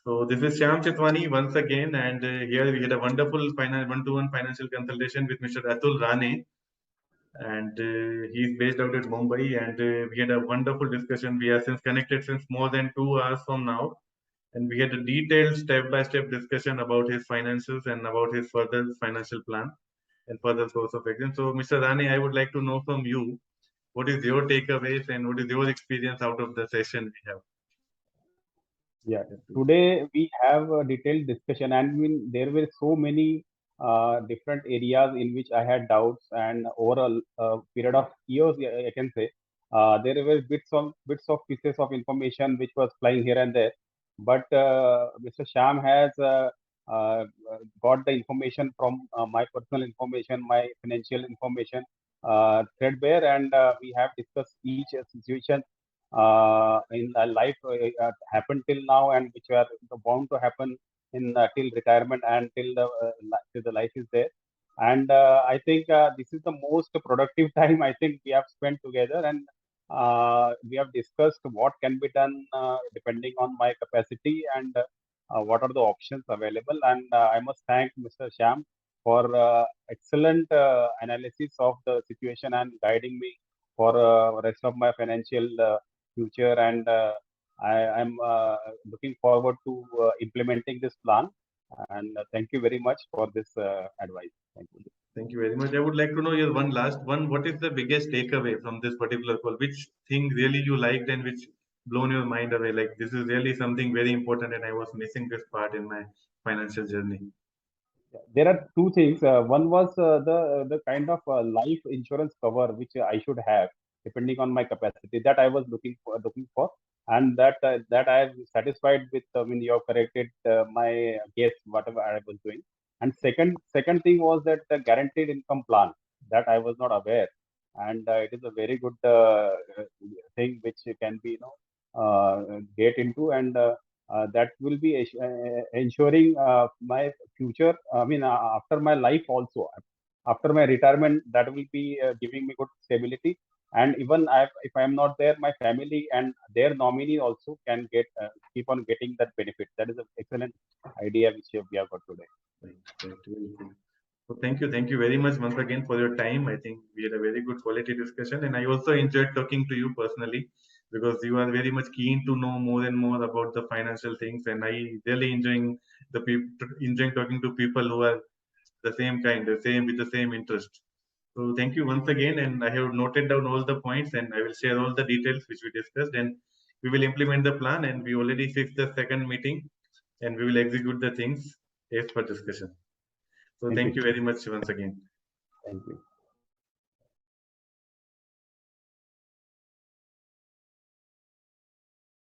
So this is Shyam Chetwani once again, and here we had a wonderful one-to-one financial consultation with Mr. Atul Rane, and he's based out at Mumbai, and we had a wonderful discussion. We are since connected since more than 2 hours from now, and we had a detailed step-by-step discussion about his finances and about his further financial plan and further source of income. So, Mr. Rane, I would like to know from you, what is your takeaways and what is your experience out of the session we have? Yeah, today we have a detailed discussion, and I mean, there were so many different areas in which I had doubts, and over a period of years, I can say, there were bits of pieces of information which was flying here and there. But Mr. Sham has uh, got the information from my personal information, my financial information threadbare, and we have discussed each situation in life happened till now and which are bound to happen in till retirement and till the life is there. And I think this is the most productive time I think we have spent together, and we have discussed what can be done depending on my capacity and what are the options available. And I must thank Mr. Sham for excellent analysis of the situation and guiding me for rest of my financial future. And I'm looking forward to implementing this plan. And thank you very much for this advice. Thank you. Thank you very much. I would like to know your one last one. What is the biggest takeaway from this particular call? Which thing really you liked and which blown your mind away? Like this is really something very important, and I was missing this part in my financial journey. There are two things. One was the kind of life insurance cover which I should have, depending on my capacity. That I was looking for, and that I am satisfied with. When you have corrected my guess, whatever I was doing. And second thing was that the guaranteed income plan that I was not aware, and it is a very good thing which can be get into, and that will be ensuring my future. I mean, after my life also, after my retirement, that will be giving me good stability. And even if I am not there, my family and their nominee also can keep on getting that benefit. That is an excellent idea which we have got today. Right, right, very good. So thank you very much once again for your time. I think we had a very good quality discussion, and I also enjoyed talking to you personally because you are very much keen to know more and more about the financial things, and I really enjoying talking to people who are the same kind, the same with the same interest. So thank you once again, and I have noted down all the points, and I will share all the details which we discussed, and we will implement the plan, and we already fixed the second meeting, and we will execute the things as per discussion. So Thank thank you. you very much once again. Thank you.